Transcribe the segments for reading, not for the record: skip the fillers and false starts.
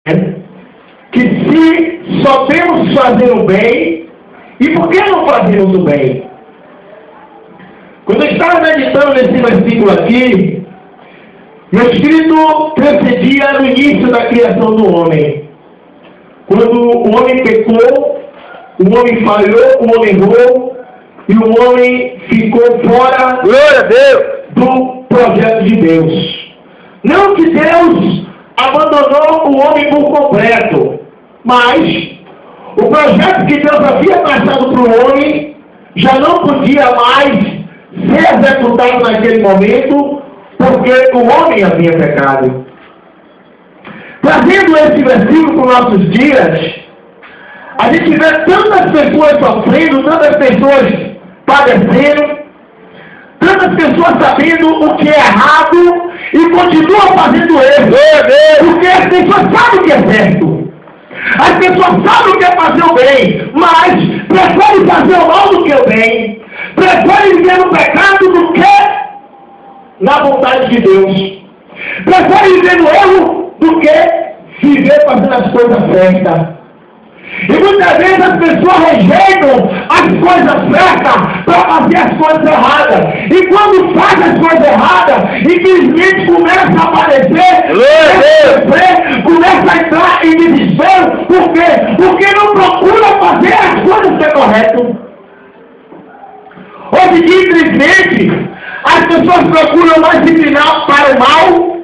que se só temos que fazer o bem, e por que não fazemos o bem? Quando eu estava meditando nesse versículo aqui, meu espírito transcedia no início da criação do homem. Quando o homem pecou, o homem falhou, o homem errou, e o homem ficou fora do projeto de Deus. Não que Deus abandonou o homem por completo, mas o projeto que Deus havia passado para o homem já não podia mais ser executado naquele momento, porque o homem havia pecado. Trazendo esse versículo para os nossos dias, a gente vê tantas pessoas sofrendo, tantas pessoas padecendo, tantas pessoas sabendo o que é errado e continuam fazendo erro, porque as pessoas sabem o que é certo, as pessoas sabem o que é fazer o bem, mas preferem fazer o mal do que o bem, preferem viver no pecado do que na vontade de Deus, preferem viver no erro do que viver fazendo as coisas certas. E muitas vezes as pessoas rejeitam as coisas certas para fazer as coisas erradas. E quando faz as coisas erradas, infelizmente começa a aparecer, começa a entrar em desespero. Por quê? Porque não procura fazer as coisas que é correto. Hoje em dia, infelizmente, as pessoas procuram mais se inclinar para o mal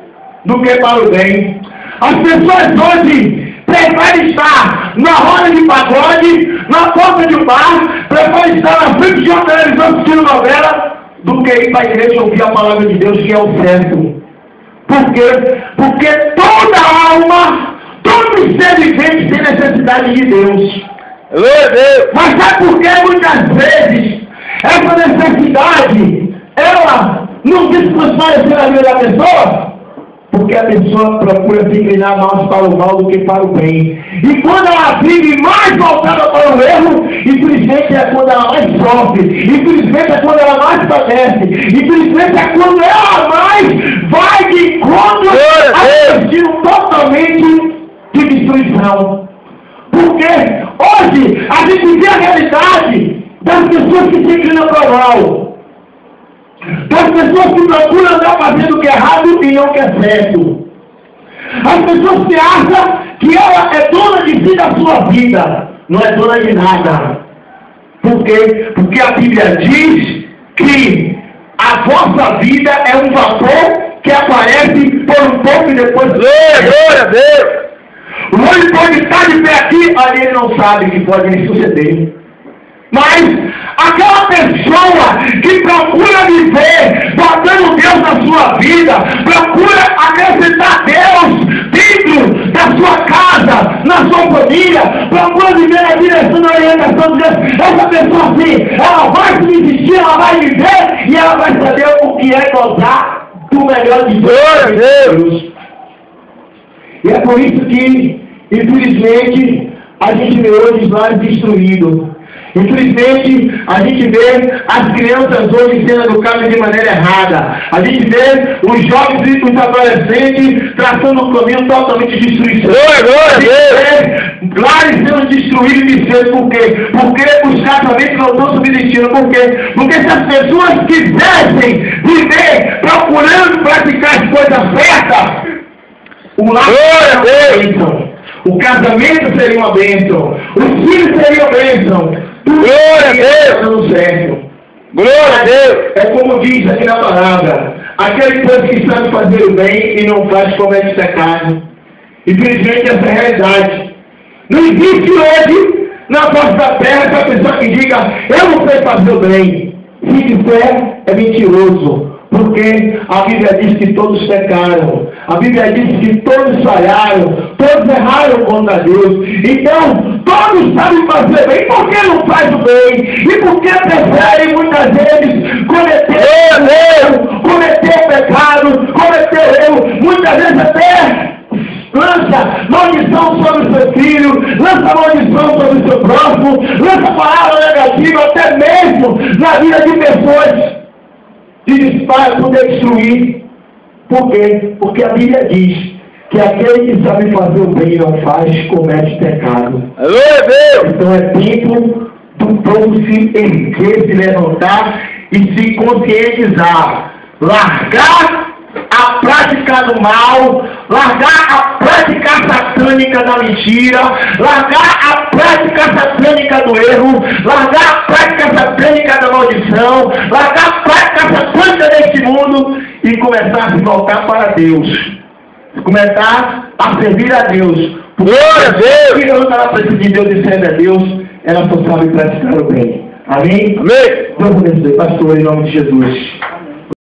do que para o bem. As pessoas hoje preferem estar na roda de pagode, na porta de um bar, preferem estar na frente de uma televisão assistindo novela, do que ir para a igreja ouvir a palavra de Deus, que é o certo. Por quê? Porque toda alma, todo ser vivente tem necessidade de Deus. Mas sabe por que muitas vezes essa necessidade, ela não diz transparecer na vida da pessoa? Porque a pessoa procura se inclinar mais para o mal do que para o bem. E quando ela vive mais voltada para o erro, infelizmente é quando ela mais sofre. Infelizmente é quando ela mais padece. Infelizmente é quando ela mais vai de encontro a um destino totalmente de destruição. Porque hoje a gente vê a realidade das pessoas que se inclinam para o mal. Das pessoas que procuram andar fazendo o que é errado e não o que é certo. As pessoas que acham que ela é dona de si da sua vida. Não é dona de nada. Por quê? Porque a Bíblia diz que a vossa vida é um vapor que aparece por um pouco e depois... Glória a Deus! O homem pode estar de pé aqui, ali ele não sabe que pode lhe suceder. Mas aquela pessoa que procura viver botando Deus na sua vida, procura acrescentar Deus dentro da sua casa, na sua família, procura viver na direção da orientação de Deus, essa pessoa assim, ela vai se existir, ela vai viver e ela vai saber o que é gozar do melhor de Deus. E é por isso que, infelizmente, a gente vê hoje lares destruídos. Infelizmente, a gente vê as crianças hoje sendo educadas de maneira errada. A gente vê os jovens e os adolescentes traçando um caminho totalmente de destruição. A gente vê lares sendo destruídos de cedo. Por quê? Porque os casamentos não estão subsistindo. Por quê? Porque se as pessoas quisessem viver procurando praticar as coisas certas, o lar seria uma bênção. O casamento seria uma bênção. Os filhos seriam bênção. Glória a Deus! Certo. Glória a Deus! É como diz aqui na palavra: aquele povo que sabe fazer o bem e não faz comete pecado. Infelizmente essa é a realidade. Não existe hoje na face da terra essa pessoa que diga: eu não sei fazer o bem. Se disser, é mentiroso. Porque a Bíblia diz que todos pecaram. A Bíblia diz que todos falharam. Todos erraram contra Deus. Então, todos sabem fazer bem. Por que não faz o bem? E por que preferem muitas vezes cometer pecado, cometer erro? Muitas vezes até lança maldição sobre o seu filho, lança maldição sobre o seu próximo, lança palavra negativa até mesmo na vida de pessoas que dispara para poder destruir. Por quê? Porque a Bíblia diz que aquele que sabe fazer o bem e não faz, comete pecado. Aleluia, Deus. Então é tempo do povo se erguer, se levantar e se conscientizar. Largar a prática do mal, largar a prática satânica da mentira, largar a prática satânica do erro, largar a prática satânica da maldição, largar a prática satânica deste mundo e começar a se voltar para Deus. Começar a servir a Deus. Glória a Deus. Quem não precisa de Deus e serve a Deus, ela só sabe praticar o bem. Amém? Amém. Deus abençoe, pastor, em nome de Jesus.